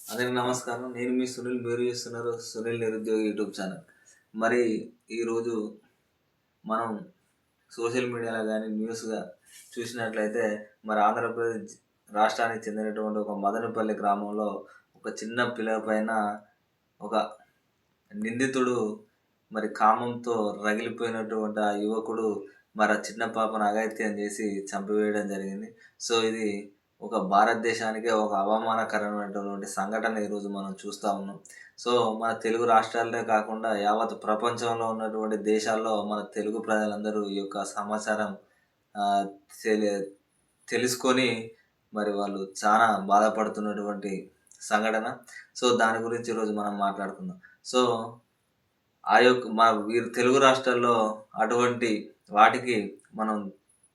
అందరికీ నమస్కారం. నేను మీ సునీల్. మీరు చూస్తున్నారు సునీల్ నిరుద్యోగి యూట్యూబ్ ఛానల్. మరి ఈరోజు మనం సోషల్ మీడియాలో గానీ, న్యూస్‌గా చూసినట్లయితే మరి ఆంధ్రప్రదేశ్ రాష్ట్రానికి చెందినటువంటి ఒక మదనపల్లి గ్రామంలో ఒక చిన్న పిల్లల పైన ఒక నిందితుడు మరి కామంతో రగిలిపోయినటువంటి ఆ యువకుడు మరి ఆ చిన్న పాపను అఘాయిత్యం చేసి చంపివేయడం జరిగింది. సో, ఇది ఒక భారతదేశానికే ఒక అవమానకరమైనటువంటి సంఘటన ఈరోజు మనం చూస్తా ఉన్నాం. సో, మన తెలుగు రాష్ట్రాలనే కాకుండా యావత్ ప్రపంచంలో ఉన్నటువంటి దేశాల్లో మన తెలుగు ప్రజలందరూ ఈ యొక్క సమాచారం ఆహ్, తెలి తెలుసుకొని మరి వాళ్ళు చాలా బాధపడుతున్నటువంటి సంఘటన. సో, దాని గురించి ఈరోజు మనం మాట్లాడుకుందాం. సో, మన వీరు తెలుగు రాష్ట్రాల్లో అటువంటి వాటికి మనం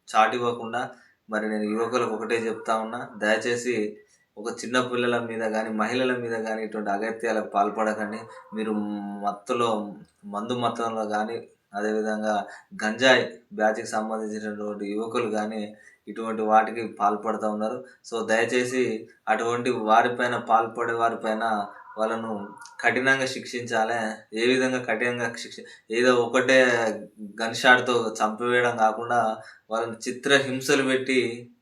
చాటివ్వకుండా మరి నేను యువకులకు ఒకటే చెప్తా ఉన్నా. దయచేసి ఒక చిన్న పిల్లల మీద గానీ, మహిళల మీద గానీ ఇటువంటి అగత్యాలకు పాల్పడకండి. మీరు మత్తులో గానీ, అదేవిధంగా గంజాయి బ్యాచ్‌కి సంబంధించినటువంటి యువకులు గానీ ఇటువంటి వాటికి పాల్పడుతా ఉన్నారు. సో, దయచేసి అటువంటి వారిపైన పాల్పడే వారిపైన వాళ్ళను కఠినంగా శిక్షించాలే. ఏ విధంగా కఠినంగా ఏదో ఒకటే గన్ షాట్‌తో చంపివేయడం గాకుండా వాళ్ళని చిత్రహింసలు పెట్టి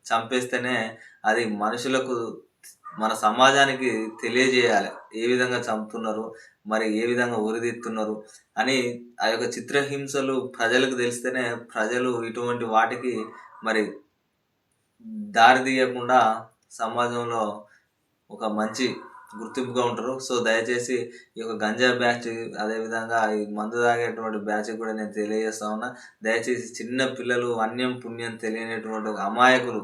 చంపేస్తేనే అది మనుషులకు, మన సమాజానికి తెలియజేయాలి. ఏ విధంగా చంపుతున్నారు, మరి ఏ విధంగా ఉరితీస్తున్నారు అని ఆ యొక్క చిత్రహింసలు ప్రజలకు తెలిస్తేనే ప్రజలు ఇటువంటి వాటికి మరి దారి తీయకుండా సమాజంలో ఒక మంచి గుర్తింపుగా ఉంటారు. సో, దయచేసి ఈ యొక్క గంజా బ్యాచ్, అదేవిధంగా ఈ మందు తాగేటువంటి బ్యాచ్‌కి కూడా నేను తెలియజేస్తా ఉన్నా. దయచేసి చిన్న పిల్లలు అన్యం పుణ్యం తెలియనటువంటి ఒక అమాయకులు.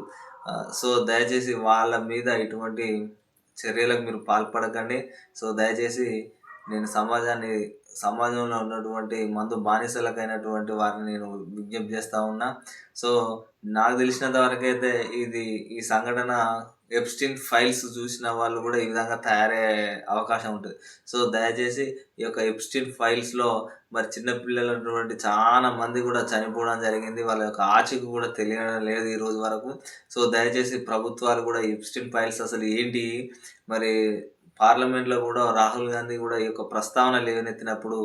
సో, దయచేసి వాళ్ళ మీద ఇటువంటి చర్యలకు మీరు పాల్పడకండి. సో, దయచేసి నేను సమాజంలో ఉన్నటువంటి మందు బానిసలకైనటువంటి వారిని నేను విజ్ఞప్తి చేస్తా ఉన్నా. సో, నాకు తెలిసినంత వరకైతే ఈ సంఘటన ఎప్‌స్టీన్ ఫైల్స్ చూసిన వాళ్ళు కూడా ఈ విధంగా తయారయ్యే అవకాశం ఉంటది. సో, దయచేసి ఈ యొక్క ఎప్‌స్టీన్ ఫైల్స్‌లో మరి చిన్న పిల్లలటువంటి చాలా మంది కూడా చనిపోవడం జరిగింది. వాళ్ళ యొక్క ఆచూకీ కూడా తెలియడం లేదు ఈ రోజు వరకు. సో, దయచేసి ప్రభుత్వాలు కూడా ఎప్‌స్టీన్ ఫైల్స్ అసలు ఏంటి, మరి పార్లమెంట్‌లో కూడా రాహుల్ గాంధీ కూడా ఈ యొక్క ప్రస్తావన లేవనెత్తినప్పుడు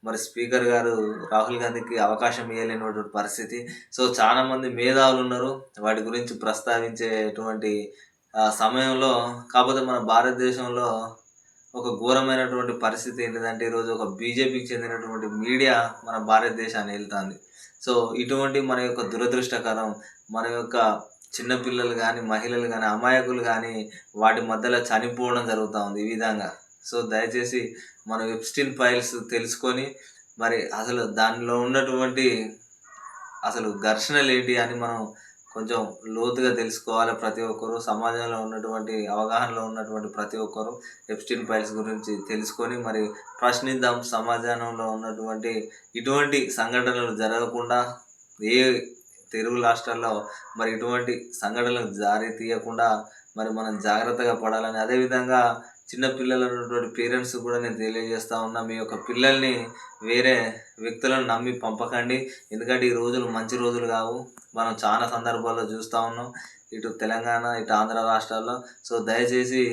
మరి స్పీకర్ గారు రాహుల్ గాంధీకి అవకాశం ఇయ్యలేనటువంటి పరిస్థితి. సో, చాలామంది మేధావులున్నారు వాటి గురించి ప్రస్తావించేటువంటి సమయంలో. కాకపోతే మన భారతదేశంలో ఒక ఘోరమైనటువంటి పరిస్థితి ఏంటిదంటే, ఈరోజు ఒక బీజేపీకి చెందినటువంటి మీడియా మన భారతదేశాన్ని ఏలుతాంది. సో, ఇటువంటి మన యొక్క దురదృష్టకరం, మన యొక్క చిన్న పిల్లలు గానీ, మహిళలు గానీ, అమాయకులు గానీ వాటి మధ్యలో చనిపోవడం జరుగుతా ఉంది ఈ విధంగా. సో, దయచేసి మనం ఎప్‌స్టీన్ ఫైల్స్ తెలుసుకొని మరి అసలు దానిలో ఉన్నటువంటి అసలు ఘర్షణలేంటి అని మనం కొంచెం లోతుగా తెలుసుకోవాలి ప్రతి ఒక్కరు. సమాజంలో ఉన్నటువంటి అవగాహనలో ఉన్నటువంటి ప్రతి ఒక్కరు ఎప్‌స్టీన్ ఫైల్స్ గురించి తెలుసుకొని మరి ప్రశ్నిద్దాం. సమాజంలో ఉన్నటువంటి ఇటువంటి సంఘటనలు జరగకుండా ఏ తెలుగు రాష్ట్రాల్లో మరి ఇటువంటి సంఘటనలకు దారి తీయకుండా మరి మనం జాగ్రత్తగా పడాలని, అదేవిధంగా చిన్న పిల్లలు ఉన్నటువంటి పేరెంట్స్ కూడా నేను తెలియజేస్తా ఉన్నా. మీ యొక్క పిల్లల్ని వేరే వ్యక్తులను నమ్మి పంపకండి. ఎందుకంటే ఈ రోజులు మంచి రోజులు కావు. మనం చాలా సందర్భాల్లో చూస్తా ఉన్నాం. ఇటు తెలంగాణ, ఇటు ఆంధ్ర రాష్ట్రాల్లో. సో, దయచేసి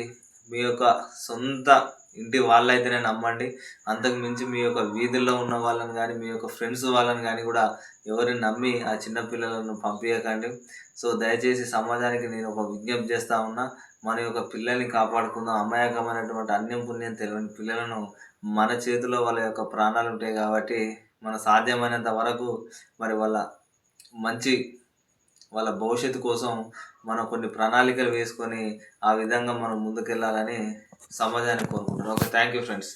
మీ యొక్క సొంత ఇంటి వాళ్ళైతేనే నమ్మండి. అంతకు మించి మీ యొక్క వీధుల్లో ఉన్న వాళ్ళని గానీ, మీ యొక్క ఫ్రెండ్స్ వాళ్ళని గానీ కూడా ఎవరిని నమ్మి ఆ చిన్న పిల్లలను పంపియకండి. సో, దయచేసి సమాజానికి నేను ఒక విజ్ఞప్తి చేస్తా ఉన్నా. మన యొక్క పిల్లల్ని కాపాడుకుందాం. అమాయకమైనటువంటి అన్యం పుణ్యం తెలియని పిల్లలను మన చేతిలో వాళ్ళ యొక్క ప్రాణాలుంటాయి కాబట్టి, మన సాధ్యమైనంత వరకు మరి మంచి వాళ్ళ భవిష్యత్తు కోసం మనం కొన్ని ప్రణాళికలు వేసుకొని ఆ విధంగా మనం ముందుకెళ్ళాలని సమాజాన్ని కోరుకుంటున్నాను. ఓకే. Thank you friends.